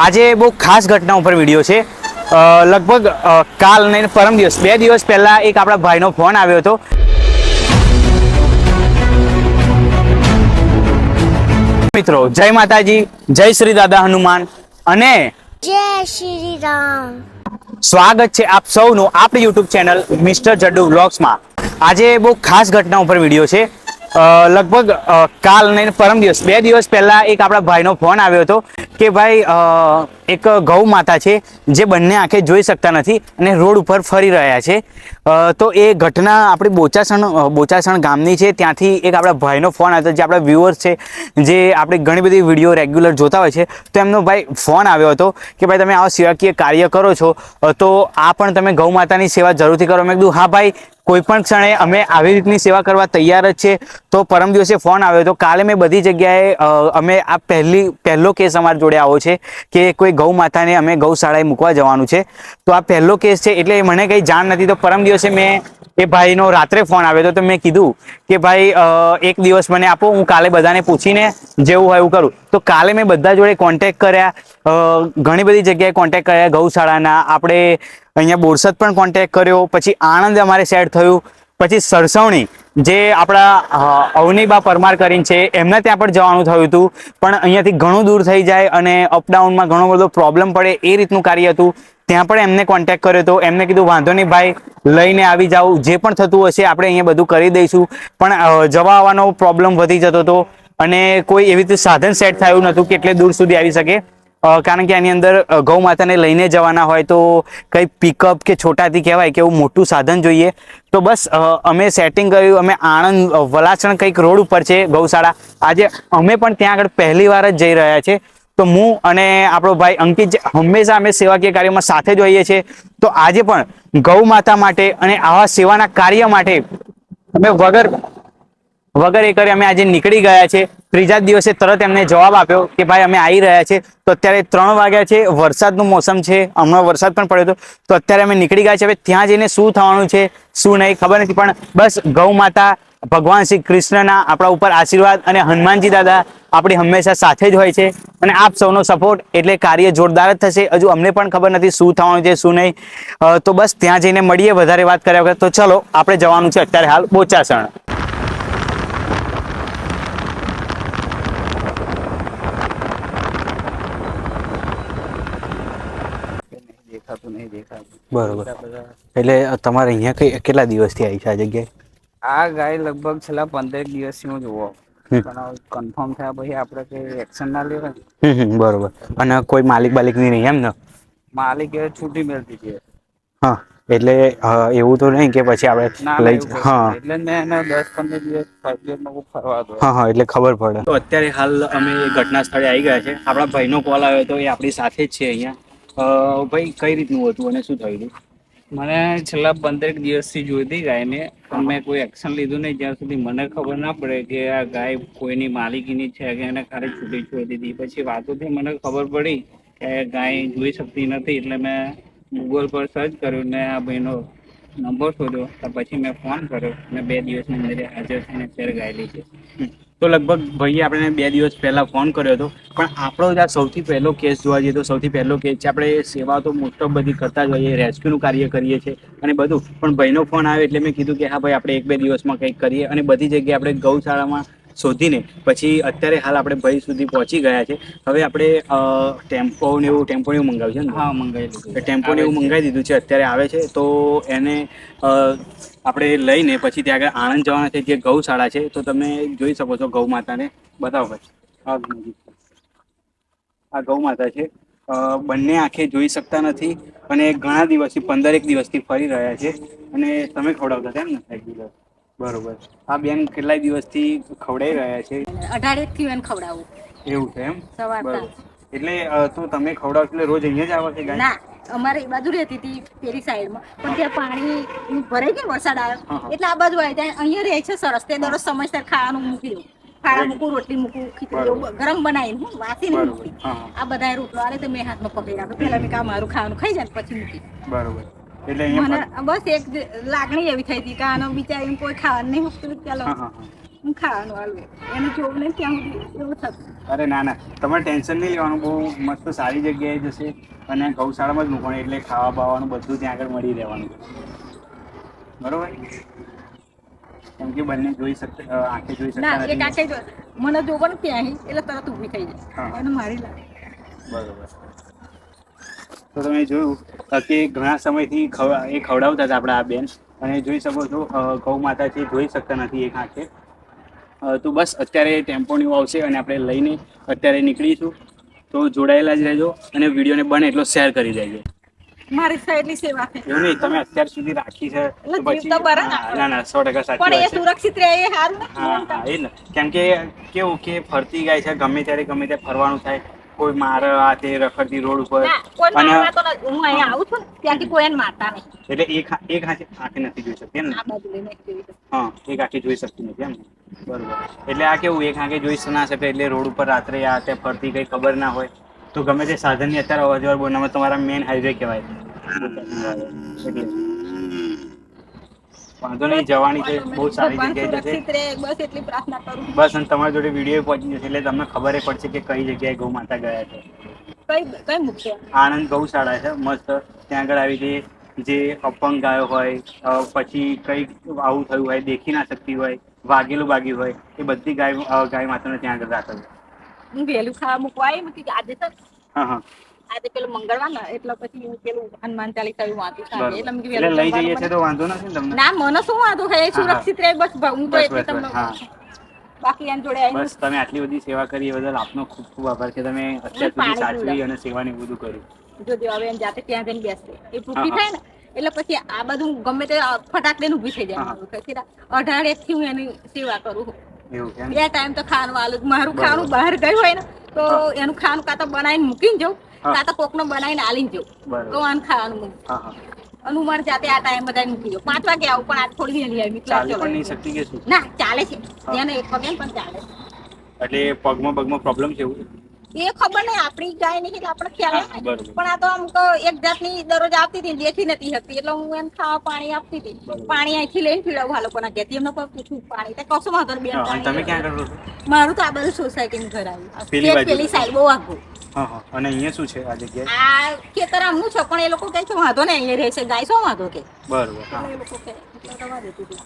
આજે બહુ ખાસ ઘટના ઉપર વિડીયો છે। લગભગ કાલ ને પરમ દિવસ 2 દિવસ પહેલા એક આપણા ભાઈનો ફોન આવ્યો હતો। મિત્રો જય માતાજી, જય શ્રી દાદા હનુમાન અને જય શ્રી રામ। સ્વાગત છે આપ સૌનું આપણી યુટ્યુબ ચેનલ મિસ્ટર જડ્ડુ વ્લોગ્સમાં। આજે બહુ ખાસ ઘટના ઉપર વિડીયો છે। લગભગ કાલ ને પરમ દિવસ 2 દિવસ પહેલા એક આપણા ભાઈનો ફોન આવ્યો હતો કે ભાઈ એક ગૌ માતા છે જે બંને આંખે જોઈ શકતા નથી અને રોડ ઉપર ફરી રહ્યા છે। તો એ ઘટના આપણી બોચાસણ ગામની છે। ત્યાંથી એક આપણા ભાઈનો ફોન આવ્યો, જે આપણા વ્યુઅર્સ છે, જે આપણે ઘણી બધી વિડીયો રેગ્યુલર જોતા હોય છે, તો એમનો ભાઈ ફોન આવ્યો હતો કે ભાઈ તમે આવા સેવાકીય કાર્ય કરો છો તો આ પણ તમે ગૌ માતાની સેવા જરૂરથી કરો। મેં કીધું હા ભાઈ, કોઈ પણ ક્ષણે અમે આવી રીતની સેવા કરવા તૈયાર જ છે। તો પરમ દિવસે ફોન આવ્યો તો કાલે મેં બધી જગ્યાએ અમે આ પહેલો કેસ અમારા જોડે આવો છે કે કોઈ ગૌ માતાને અમે ગૌશાળાએ મૂકવા જવાનું છે। તો આ પહેલો કેસ છે એટલે મને કંઈ જાણ નથી। તો પરમ દિવસે મેં એ ભાઈનો રાત્રે ફોન આવ્યો હતો, તો મેં કીધું કે ભાઈ એક દિવસ મને આપો, હું કાલે બધાને પૂછીને જેવું હોય એવું કરું। તો કાલે મેં બધા જોડે કોન્ટેક્ટ કર્યા, ઘણી બધી જગ્યાએ કોન્ટેક્ટ કર્યા ગૌશાળાના। આપણે અહીંયા બોરસદ પણ કોન્ટેક્ટ કર્યો, પછી આણંદ અમારે સેટ થયું, પછી સરસવણી જે આપણા અવનીબા પરમાર કરીને છે એમના ત્યાં પણ જવાનું થયું હતું, પણ અહીંયાથી ઘણું દૂર થઈ જાય અને અપડાઉનમાં ઘણો બધો પ્રોબ્લેમ પડે એ રીતનું કાર્ય હતું। ત્યાં પણ એમને કોન્ટેક્ટ કર્યો હતો, એમને કીધું વાંધો નહીં ભાઈ, લઈને આવી જાઓ, જે પણ થતું હશે આપણે અહીંયા બધું કરી દઈશું। પણ જવા આવવાનો પ્રોબ્લેમ વધી જતો હતો અને કોઈ એવી રીતે સાધન સેટ થયું નહોતું કે એટલે દૂર સુધી આવી શકે। કારણ કે આની અંદર ગૌ માતાને લઈને જવાના હોય તો કંઈ પિકઅપ કે છોટાથી કહેવાય કે એવું મોટું સાધન જોઈએ। તો બસ અમે સેટિંગ કર્યું, અમે આણંદ વલાસણ કંઈક રોડ ઉપર છે ગૌશાળા। આજે અમે પણ ત્યાં આગળ પહેલી વાર જ જઈ રહ્યા છે। તો હું અને આપણો ભાઈ અંકિત હંમેશા અમે સેવાકીય કાર્યોમાં સાથે જ હોઈએ છીએ। તો આજે પણ ગૌ માતા માટે અને આવા સેવાના કાર્ય માટે અમે વગર એ કરી અમે આજે નીકળી ગયા છે। ત્રીજા દિવસે તરત એમને જવાબ આપ્યો કે ભાઈ અમે આવી રહ્યા છે। તો અત્યારે 3 વાગ્યા છે, વરસાદનું મોસમ છે, હમણાં વરસાદ પણ પડ્યો હતો, તો અત્યારે અમે નીકળી ગયા છે। હવે ત્યાં જઈને શું થવાનું છે શું નહીં ખબર નથી, પણ બસ ગૌ માતા, ભગવાન શ્રી કૃષ્ણના આપણા ઉપર આશીર્વાદ અને હનુમાનજી દાદા આપણી હંમેશા સાથે જ હોય છે અને આપ સૌનો સપોર્ટ એટલે કાર્ય જોરદાર જ થશે। હજુ અમને પણ ખબર નથી શું થવાનું છે શું નહીં। તો બસ ત્યાં જઈને મળીએ વધારે વાત કર્યા વગર। તો ચલો આપણે જવાનું છે અત્યારે હાલ બોચાસણ। બરોબર, એટલે તમારે અહીંયા કેટલા દિવસથી આવી છે આ જગ્યાએ? આ ગાય લગભગ છેલ્લા 15 દિવસથી હું જોવો, પણ કન્ફર્મ થયા પછી આપણે કઈ એક્શન ના લેવાય। બરોબર, અને કોઈ માલિક બાલિકની નહીં એમ ને? માલિક એ છૂટી મેળતી છે। હા, એટલે એવું તો નહીં કે પછી ના આપણે ના લઈ એવું કશું હા નહીં, એટલે મેં એને 10-15 દિવસ ફરવા દો। હા, એટલે ખબર પડે। તો અત્યારે હાલ અમે ઘટના સ્થળે આવી ગયા છે। આપણા ભાઈનો કોલ આવ્યો તો એ આપણી સાથે જ છે અહીંયા। ભાઈ કઈ રીતનું હતું અને શું થયું હતું? મને છેલ્લા 15 દિવસથી જોઈતી ગાયને, પણ મેં કોઈ એક્શન લીધું નહીં જ્યાં સુધી મને ખબર ના પડે કે આ ગાય કોઈની માલિકીની છે કે એને ખાલી છૂટી છોડી દીધી। પછી વાતોથી મને ખબર પડી કે ગાય જોઈ શકતી નથી, એટલે મેં ગૂગલ પર સર્ચ કર્યું ને આ ભાઈનો નંબર શોધ્યો, તો પછી મેં ફોન કર્યો અને 2 દિવસની અંદર હાજર થઈને અત્યારે ગાય લઈ છે। તો લગભગ ભાઈએ આપણે 2 દિવસ પહેલા ફોન કર્યો હતો, પણ આપણો જ આ સૌથી પહેલો કેસ જોવા જઈએ તો સૌથી પહેલો કેસ છે। આપણે સેવા તો મોસ્ટ ઓફ બધી કરતા જ હોઈએ, રેસ્ક્યુનું કાર્ય કરીએ છીએ અને બધું, પણ ભાઈનો ફોન આવ્યો એટલે મેં કીધું કે હા ભાઈ આપણે 1-2 દિવસમાં કંઈક કરીએ અને બધી જગ્યાએ આપણે ગૌશાળામાં શોધીને પછી અત્યારે હાલ આપણે ભાઈ સુધી પહોંચી ગયા છે। હવે આપણે ટેમ્પો ને એવું મંગાવ્યું છે ને? હા, મંગાવી લીધું, ટેમ્પો ને એવું મંગાવી દીધું છે, અત્યારે આવે છે। તો એને આપણે લઈને પછી ત્યાં આગળ આણંદ જવાના છે, જે ગૌશાળા છે। તો તમે જોઈ શકો છો ગૌ માતાને, બતાવો ભાઈ, આ ગૌ માતા છે। બંને આંખે જોઈ શકતા નથી અને ઘણા દિવસથી 15 દિવસથી ફરી રહ્યા છે અને તમે ખવડાવતા હતા એમ ને રેગ્યુલર? બરોબર, આ બેન કેટલાય દિવસથી ખવડાવી રહ્યા છે? 18 થી એને ખવડાવું એવું છે એમ? સવારતા। એટલે તો તમે ખવડાવો એટલે રોજ અહીંયા જ આવે છે ગાય? ના, અમારે એ બાજુ રહેતી હતી પેલી સાઈડમાં, પણ ત્યાં પાણી ભરાઈ ગયું, વરસાદ આવ્યો એટલે આ બાજુ આવી જાય। અહીંયા રહે છે સરસ, તે દરરોજ સમયસર ખાવાનું મૂકી દઉં, ફાળા મૂકું, રોટલી મૂકું, ખીચડી ગરમ બનાવીને, હું વાસી નહીં મૂકતી। આ બધા રોટલો આલે તો મેં હાથમાં પકડી રાખો, પેલા મેં કામ મારું ખાવાનું ખાઈ જાય પછી મૂકી। બરોબર, એટલે મને બસ એક લાગણી એવી થઈ હતી કે આનો બિચારીને કોઈ ખાવાનું નહીં મૂકતું, ચાલો હું ખાવાનું આલું એને જોવું નહીં ત્યાં સુધી એવું થતું. અરે ના ના, તમારે ટેન્શન નહીં લેવાનું, બહુ મસ્ત સારી જગ્યાએ જશે અને ગૌશાળામાં જ મૂકવાનું, એટલે ખાવા બાવાનું બધું ત્યાં આગળ મળી રહેવાનું. બરોબર, કેમ કે બંને જોઈ શકતા, આંખે જોઈ ના શકતા એક નથી. આખે જો મને જોવો ને ત્યાં એટલે તરત ઊભી થઈ હા. જાય એને મારી લાગે. બરોબર. તો તમે જોયું કે ઘણા સમયથી એ ખવડાવતા હતા આપણા આ બેન, અને જોઈ શકો છો ગૌ માતા છે, જોઈ શકતા નથી એક આંખે. તો બસ અત્યારે ટેમ્પોની આવશે અને આપણે લઈને અત્યારે નીકળીશું. તો જોડાયેલા જ રહેજો અને વિડીયોને બને એટલો શેર કરી દેજો. મારી સાઈડની સેવા છે એવું નહીં, તમે અત્યાર સુધી રાખી છે તો એટલે જીવ પછી તો બરે ને. ના ના 100% સાચી પણ એ વાત છે. સુરક્ષિત રહે એ સારું ને. હા હા, એ જ ને. કેમ કે કેવું કે ફરતી ગાય છે, ગમે ત્યારે ફરવાનું થાય, કોઈ મારે આ તે રખડતી રોડ ઉપર, ના કોઈ અને મારવા તો નથી. હું અહીંયા આવું છું ને ત્યાંથી કોઈ એને મારતા નહીં. એટલે એક આંખે નથી જોઈ શકતી એમ ને? આ બાજુ લઈને જોઈ શકું. હા, એક આંખે જોઈ શકતી નથી એમ ને? બરોબર. એટલે આ કેવું, એક આંખે જોઈ ના શકે, એટલે રોડ ઉપર રાત્રે આ તે ફરતી કઈ ખબર ના હોય તો ગમે તે સાધનની અત્યારે અવર જવર બનાવવા, તમારા મેન હાઈવે કહેવાય એટલે વાંધો નહીં, જવાની છે, બહુ સારી ભગવાન જગ્યાએ જશે. સુરક્ષિત રહે બસ એટલી પ્રાર્થના કરું. બસ, અને તમારી જોડે વિડીયો પહોંચી જશે એટલે તમને ખબર પડશે કે કઈ જગ્યાએ ગૌ માતા ગયા છે. કઈ કઈ મૂકશે આનંદ ગૌશાળા છે મસ્ત, ત્યાં આગળ આવી જે અપંગ ગાયો હોય, પછી કઈ આવું થયું હોય, દેખી ના શકતી હોય, વાગેલું હોય, એ બધી ગાય માતાને ત્યાં આગળ રાખે છે. હું વહેલું ખાવા મૂકવા આવી મૂકી આજે તો હા હા, આજે પેલું મંગળવાર ને એટલે પછી હું પેલું હનુમાન ચાલીસા એવું વાંચું છું. બરોબર. એટલે મેં કીધું એટલે વહેલું લઈ જઈએ જમવાનું છે તો વાંધો નથી ને તમને? ના મને શું વાંધો છે એ હા, સુરક્ષિત રહે બસ હું તો બસ એટલી બસ તમને બસ, હા. બાકી એની જોડે આવીને બસ, તમે આટલી બધી સેવા કરી એ બદલ આપનો ખૂબ ખૂબ આભાર કે તમે અત્યાર સુધી પાણી સાચવી પીવડાવું. અને સેવાને એવું બધું કર્યું. જો હવે એને જાતે ત્યાં જઈને બેસશે એ હા, ભૂખી હા. થાય ને એટલે પછી આ બધું ગમે તે ફટાક દઈને ઊભી થઈ જાય હા, મારું. પછી 18 થી હું એની સેવા કરું છું. એવું કેમ? બે ટાઈમ તો ખાવાનું આલું મારું બરોબર. ખાવાનું બહાર ગયું હોય ને તો હા. એનું ખાવાનું કાં તો બનાવીને મૂકીને જવું હા. કાં તો કોકનું બનાવીને આલીને જવું બરોબર. તો આનું ખાવાનું મૂકું. હા હા, અને હું મારે જાતે આ ટાઈમ બધા મૂકી દઉં 5 વાગે આવું પણ આજ થોડી વહેલી આવી એટલે ચાલી ચલો. પણ નહીં શકતી કે શું? ના ચાલે છે હા. જેને એક પગે ને પણ ચાલે એટલે પગમાં પ્રોબ્લેમ છે એવું? એ ખબર નહીં આપણી ગાય નહીં એટલે આપણે ખ્યાલ હા, આવે ને. બરોબર. પણ આ તો આમ તો એક જાતની દરરોજ આવતી હતી દેખી નથી શકતી એટલે હું એને ખાવા પાણી આપતી હતી. બરોબર. પાણી અહીંથી લઈને પીવડાવું આ લોકોના ઘેરથી એમને કોઈ પૂછું પાણી તો કશું વાંધો નહીં બેન હા, અને તમે પાણી ક્યાં કરો છો? મારું તો આ બધું સોસાયટીનું ઘર આવ્યું પેલી બાજુ. પેલી સાઈડ બહુ આઘું હા હા, અને અહીંયા શું છે આ જગ્યાએ? આ ખેતર આમનું છે પણ એ લોકો કહે છે વાંધો ને અહીંયા રહે છે ગાય શું વાંધો કે બરોબર. હા, એટલે એ લોકો કહે એટલે રવા દેતી હતી.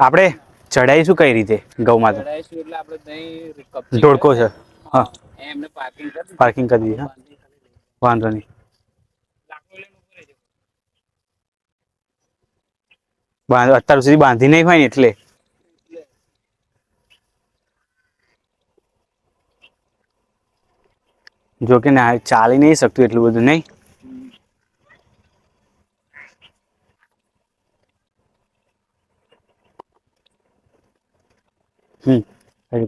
આપણે ચડાઈશું કઈ રીતે ગૌ માતા? ચડાઈશું એટલે આપણે દહીં કપચી ઢોળકો છે. હા, એમને પાર્કિંગ કરી પાર્કિંગ કરી દીધી. હા, વાંધો નહીં. અત્યાર સુધી બાંધી નહીં હોય ને એટલે જો કે ના ચાલી નહીં શકતું એટલું બધું નહીં.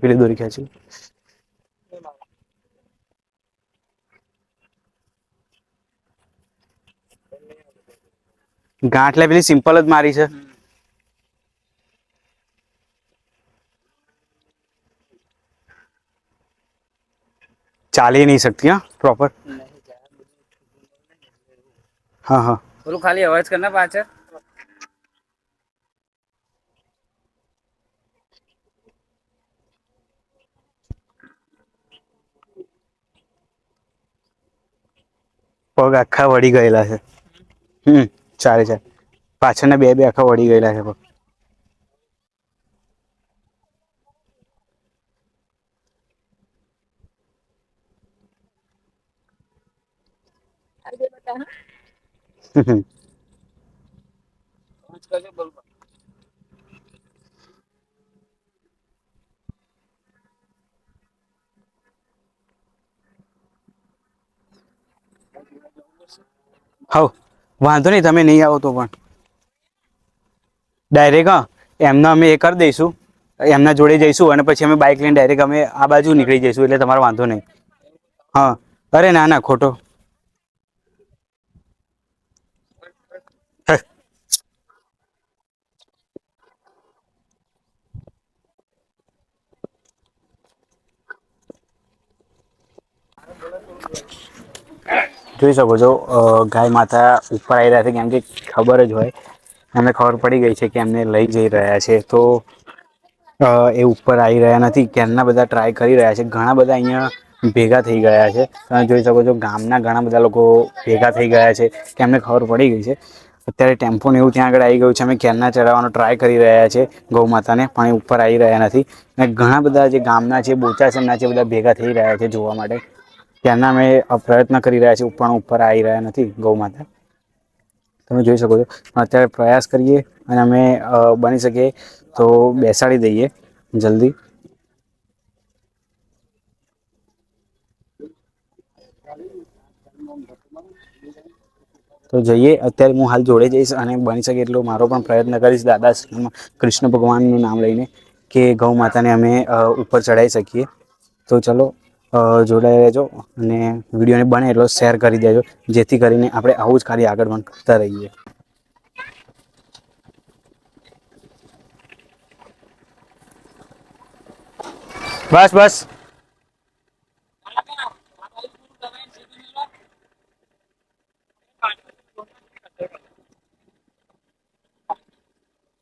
પેલી દોરી ખેંચી. ગાંઠ પેલી સિમ્પલ જ મારી છે. ચાલી નહીં શકતી હા પ્રોપર. હા હા, બોલું ખાલી અવાજ કરના પાછળ પગ આખા વળી ગયેલા છે. ચાલે પાછળના બે આખા વળી ગયેલા છે પગ. હવ વાંધો નહીં, તમે નહીં આવો તો પણ ડાયરેક્ટ હા એમને અમે એ કરી દઈશું, એમના જોડે જઈશું અને પછી અમે બાઇક લઈને ડાયરેક્ટ અમે આ બાજુ નીકળી જઈશું એટલે તમારો વાંધો નહીં. હા, અરે ના ના ખોટો. જોઈ શકો છો ગાય માતા ઉપર આવી રહ્યા છે કેમ કે ખબર જ હોય એમને ખબર પડી ગઈ છે કે એમને લઈ જઈ રહ્યા છે, તો એ ઉપર આવી રહ્યા નથી. ક્યારના બધા ટ્રાય કરી રહ્યા છે. ઘણા બધા અહીંયા ભેગા થઈ ગયા છે. તમે જોઈ શકો છો ગામના ઘણા બધા લોકો ભેગા થઈ ગયા છે કે એમને ખબર પડી ગઈ છે. અત્યારે ટેમ્પો ને એવું ત્યાં આગળ આવી ગયું છે. અમે ક્યારના ચડાવવાનો ટ્રાય કરી રહ્યા છે ગૌ માતાને, પણ એ ઉપર આવી રહ્યા નથી. અને ઘણા બધા જે ગામના છે, બોચાસણના છે, બધા ભેગા થઈ રહ્યા છે જોવા માટે. ત્યાંના અમે પ્રયત્ન કરી રહ્યા છીએ, પણ ઉપર આવી રહ્યા નથી ગૌ માતા. તમે જોઈ શકો છો. અત્યારે પ્રયાસ કરીએ અને અમે બની શકીએ તો બેસાડી દઈએ જલ્દી. તો જઈએ. અત્યારે હું હાલ જોડે જઈશ અને બની શકે એટલો મારો પણ પ્રયત્ન કરીશ દાદા કૃષ્ણ ભગવાનનું નામ લઈને કે ગૌ માતાને અમે ઉપર ચડાવી શકીએ. તો ચલો જોડાઈ રહેજો અને વિડીયોને બને એટલો શેર કરી દેજો, જેથી કરીને આપણે આવું જ કાર્ય આગળ પણ કરતા રહીએ. બસ બસ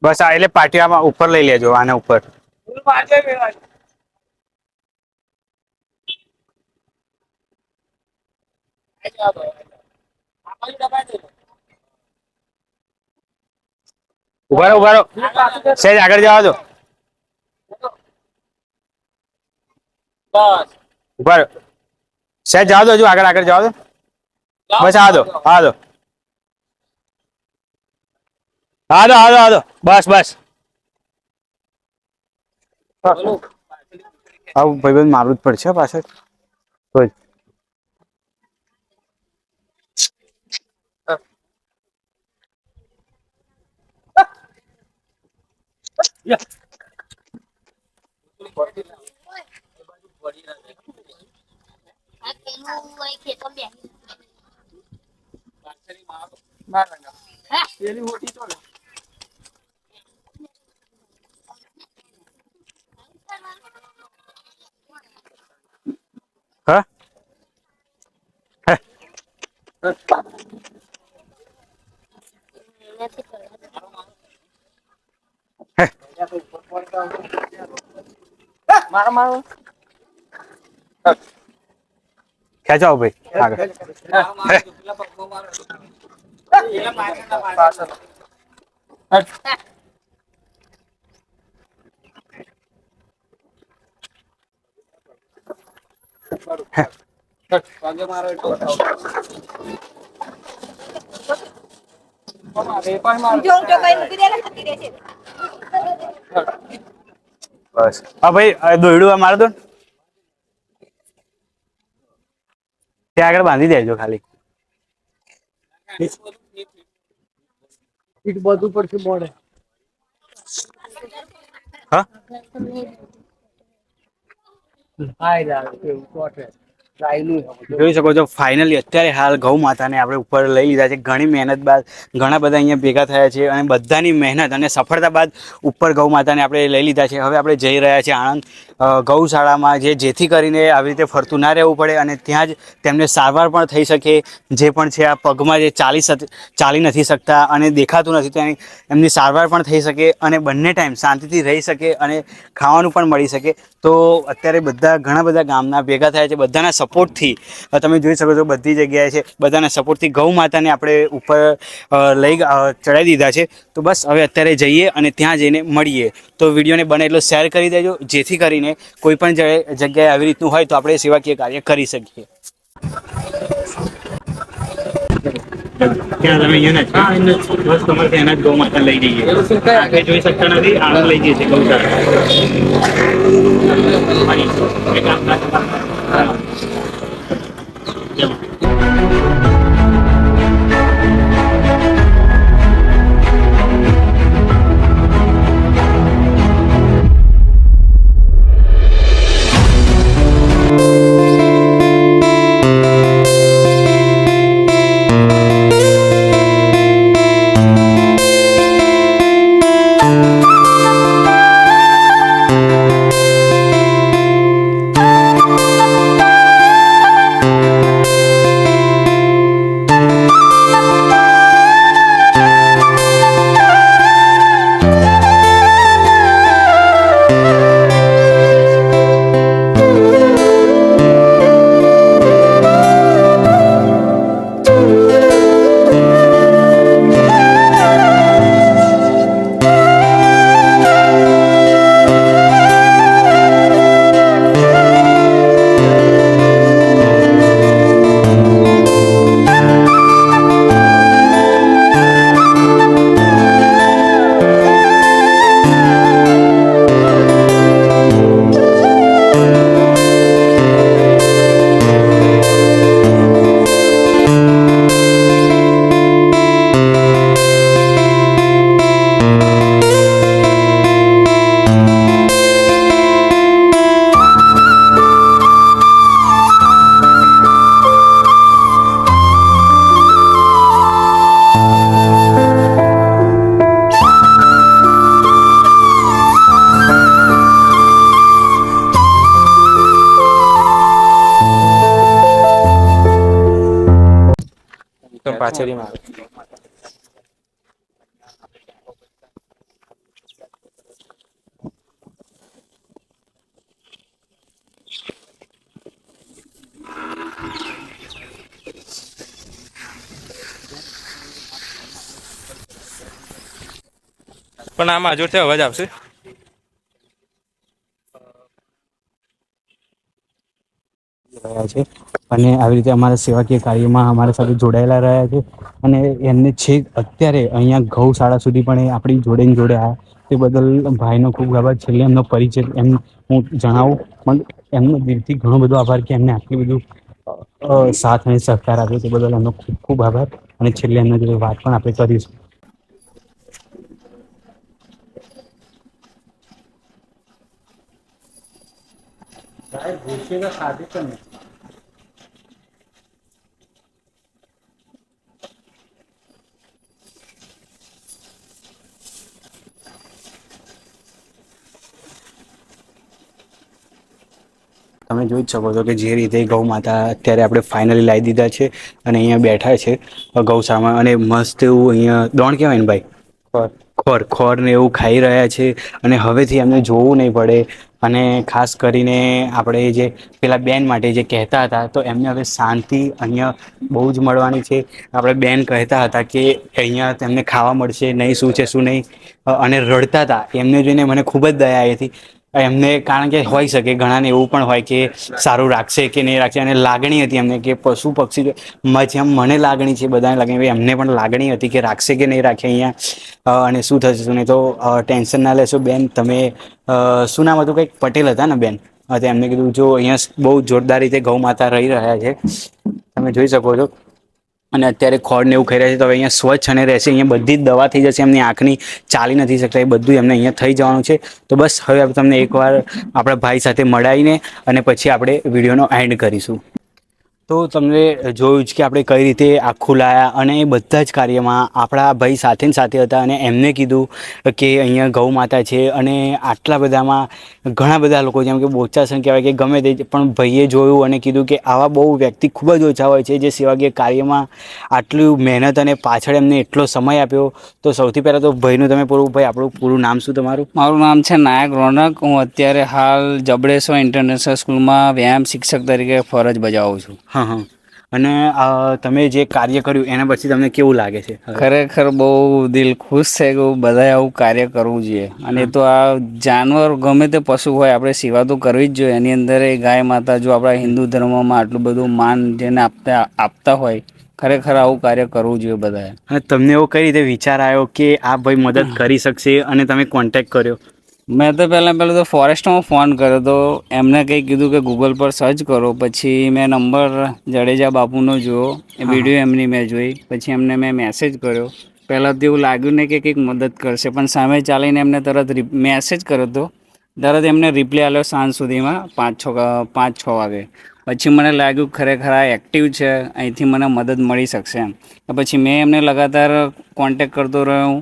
બસ આ એટલે પાટિયામાં ઉપર લઈ લેજો, આને ઉપર. ઉભા રહો, ઉભા રહો, સહેજ આગળ જવા દો. ઉભા રહો, સહેજ જવા દો, હજુ આગળ આગળ જવા દો. બસ આ દો, આ દો, આ દો, આ દો, આ દો, બસ બસ. આવું ભાઈ મારવું જ પડશે પાછળ. તો હા ખેંચાવો ભાઈ આગળ. બસ હા ભાઈ, દોયડું માર દો. ત્યાં આગળ બાંધી દેજો ખાલી. બધું પડશે મોડે. હા જોઈ શકો છો ફાઇનલી અત્યારે હાલ ગૌ માતાને આપણે ઉપર લઈ લીધા છે. ઘણી મહેનત બાદ ઘણા બધા અહીંયા ભેગા થયા છે અને બધાની મહેનત અને સફળતા બાદ ઉપર ગૌ માતાને આપણે લઈ લીધા છે. હવે આપણે જઈ રહ્યા છીએ આણંદ ગૌશાળામાં, જેથી કરીને આવી રીતે ફરતું ના રહેવું પડે અને ત્યાં જ તેમને સારવાર પણ થઈ શકે. જે પણ છે આ પગમાં જે ચાલી નથી શકતા અને દેખાતું નથી, તો એમની સારવાર પણ થઈ શકે અને બંને ટાઈમ શાંતિથી રહી શકે અને ખાવાનું પણ મળી શકે. તો અત્યારે બધા ઘણા બધા ગામના ભેગા થયા છે. બધાના સપોર્ટથી તમે જોઈ શકો છો બધી જગ્યાએ છે. બધાના સપોર્ટથી ગૌ માતાને આપણે ઉપર ચડાવી દીધા છે. તો બસ હવે અત્યારે જઈએ અને ત્યાં જઈને મળીએ. તો વિડીયોને બને એટલો શેર કરી દેજો, જેથી કરીને કોઈ પણ જગ્યાએ આવી રીતનું હોય તો આપણે સેવાકીય કાર્ય કરી શકીએ. ત્યાં તમે અહીંયા બસ તમારે ત્યાંના જ ગૌ માતા લઈ જઈએ. આપણે જોઈ શકતા નથી, આણંદ લઈ જઈએ છીએ ગૌશાળા. એકદમ પાછળથી મારે. પણ આમાં જોરથી અવાજ આવશે. રહ્યા છે અને આવી રીતે અમારા સેવાકીય કાર્યમાં અમારા સાથે જોડાયેલા રહ્યા છે અને એમને છેક અત્યારે અહીંયા ગૌશાળા સુધી પણ એ આપણી જોડે ને જોડે આવ્યા તે બદલ ભાઈનો ખૂબ આભાર. છેલ્લે એમનો પરિચય હું જણાવું પણ એમનો દિલથી ઘણો બધો આભાર કે એમને આટલું બધું સાથ અને સહકાર આપ્યો તે બદલ એમનો ખૂબ ખૂબ આભાર. અને છેલ્લે એમના જોડે વાત પણ આપણે કરીશું. તમે જોઈ જ શકો છો કે જે રીતે ગૌ માતા અત્યારે આપણે ફાઇનલી લાવી દીધા છે અને અહીંયા બેઠા છે ગૌશાળામાં અને મસ્ત એવું અહીંયા દોણ કહેવાય ને ભાઈ, ખોર ને એવું ખાઈ રહ્યા છે અને હવેથી એમને જોવું નહીં પડે. અને ખાસ કરીને આપણે જે પેલા બેન માટે જે કહેતા હતા તો એમને હવે શાંતિ અહીંયા બહુ જ મળવાની છે. આપણે બેન કહેતા હતા કે અહીંયા તેમને ખાવા મળશે નહીં, શું છે શું નહીં, અને રડતા હતા. એમને જોઈને મને ખૂબ જ દયા આવી હતી એમને, કારણ કે હોઈ શકે ઘણાને એવું પણ હોય કે સારું રાખશે કે નહીં રાખશે, અને લાગણી હતી એમને કે પશુ પક્ષી જેમ મને લાગણી છે બધાને લાગણી, એમને પણ લાગણી હતી કે રાખશે કે નહીં રાખે અહીંયા અને શું થશે શું નહીં. તો ટેન્શન ના લેશો બેન. તમે શું નામ હતું, કંઈક પટેલ હતા ને બેન? તો એમને કીધું જો અહીંયા બહુ જોરદાર રીતે ગૌ માતા રહી રહ્યા છે, તમે જોઈ શકો છો. અને અત્યારે ખોળ ને એવું ખાઈ રહ્યા છે તો હવે અહીંયા સ્વચ્છ અને રહેશે. અહીંયા બધી જ દવા થઈ જશે. એમની આંખની ચાલી નથી શકતા, એ બધું એમને અહીંયા થઈ જવાનું છે. તો બસ હવે તમને એકવાર આપણા ભાઈ સાથે મળાવીને અને પછી આપણે વિડીયોનો એન્ડ કરીશું. તો તમને જોયું જ કે આપણે કઈ રીતે આખું લાયા અને એ બધા જ કાર્યમાં આપણા ભાઈ સાથે ને સાથે હતા અને એમને કીધું કે અહીંયા ગૌ માતા છે અને આટલા બધામાં ઘણા બધા લોકો જેમ કે બોચાસણ કહેવાય કે ગમે તે, પણ ભાઈએ જોયું અને કીધું કે આવા બહુ વ્યક્તિ ખૂબ જ ઓછા હોય છે જે સેવાકીય કાર્યમાં આટલું મહેનત અને પાછળ એમને એટલો સમય આપ્યો. તો સૌથી પહેલાં તો ભાઈનું તમે ભાઈ આપણું પૂરું નામ શું તમારું? મારું નામ છે નાયક રોનક. હું અત્યારે હાલ જબડેશ્વર ઇન્ટરનેશનલ સ્કૂલમાં વ્યાયામ શિક્ષક તરીકે ફરજ બજાવું છું. હા હા. અને તમે જે કાર્ય કર્યું એના પછી તમને કેવું લાગે છે? ખરેખર બહુ દિલ ખુશ થઈ ગયું. બધાએ આવું કાર્ય કરવું જોઈએ. અને તો આ જાનવર ગમે તે પશુ હોય આપણે સેવા તો કરવી જ જોઈએ. એની અંદર એ ગાય માતા જો આપણા હિન્દુ ધર્મમાં આટલું બધું માન જેને આપતા હોય, ખરેખર આવું કાર્ય કરવું જોઈએ બધાએ. અને તમને એવો કઈ રીતે વિચાર આવ્યો કે આ ભાઈ મદદ કરી શકશે અને તમે કોન્ટેક્ટ કર્યો? મેં તો પહેલાં તો ફોરેસ્ટમાં ફોન કર્યો તો એમને કંઈ કીધું કે ગૂગલ પર સર્ચ કરો. પછી મેં નંબર જડેજા બાપુનો જોયો, એ વિડીયો એમની મેં જોઈ, પછી એમને મેં મેસેજ કર્યો. પહેલાં તો એવું લાગ્યું નહીં કે કંઈક મદદ કરશે, પણ સામે ચાલીને એમને તરત મેસેજ કર્યો તો તરત એમને રિપ્લાય આવ્યો સાંજ સુધીમાં 5-6 વાગે. પછી મને લાગ્યું ખરેખર આ એક્ટિવ છે, અહીંથી મને મદદ મળી શકશે એમ. પછી મેં એમને લગાતાર કોન્ટેક્ટ કરતો રહ્યો.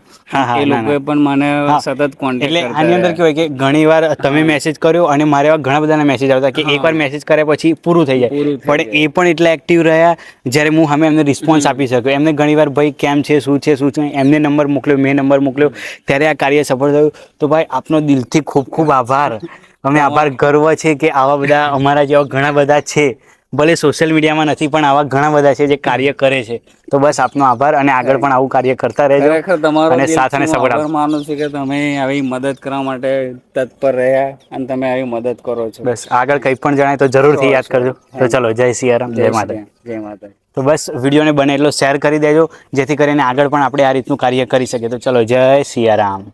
એ લોકોએ પણ મને સતત કોન્ટેક્ટ એટલે આની અંદર કેવું હોય કે ઘણી વાર તમે મેસેજ કર્યો અને મારે એવા ઘણા બધાના મેસેજ આવતા કે એકવાર મેસેજ કર્યા પછી પૂરું થઈ જાય, પણ એ પણ એટલા એક્ટિવ રહ્યા જ્યારે હું સામે એમને રિસ્પોન્સ આપી શક્યો. એમને ઘણીવાર ભાઈ કેમ છે, શું છે શું છે, એમને નંબર મોકલ્યો, મેં નંબર મોકલ્યો, ત્યારે આ કાર્ય સફળ થયું. તો ભાઈ આપનો દિલથી ખૂબ ખૂબ આભાર. અમે આભાર, ગર્વ છે કે આવા બધા અમારા જેવા ઘણા બધા છે, ભલે સોશિયલ મીડિયામાં નથી પણ આવા ઘણા બધા છે જે કાર્ય કરે છે. તો બસ આપનો આભાર અને આગળ પણ આવું કાર્ય કરતા રહેજો. અને સાથ અને સપોર્ટ આપો. માનું છું કે તમે આવી મદદ કરવા માટે તત્પર રહ્યા અને તમે આવી મદદ કરો છો. બસ આગળ કંઈ પણ જણાય તો જરૂરથી યાદ કરજો. તો ચલો, જય સિયારામ, જય માતા. જય માતા. તો બસ વિડીયોને બને એટલો શેર કરી દેજો જેથી કરીને આગળ પણ આપણે આ રીતનું કાર્ય કરી શકીએ. તો ચલો, જય સિયારામ.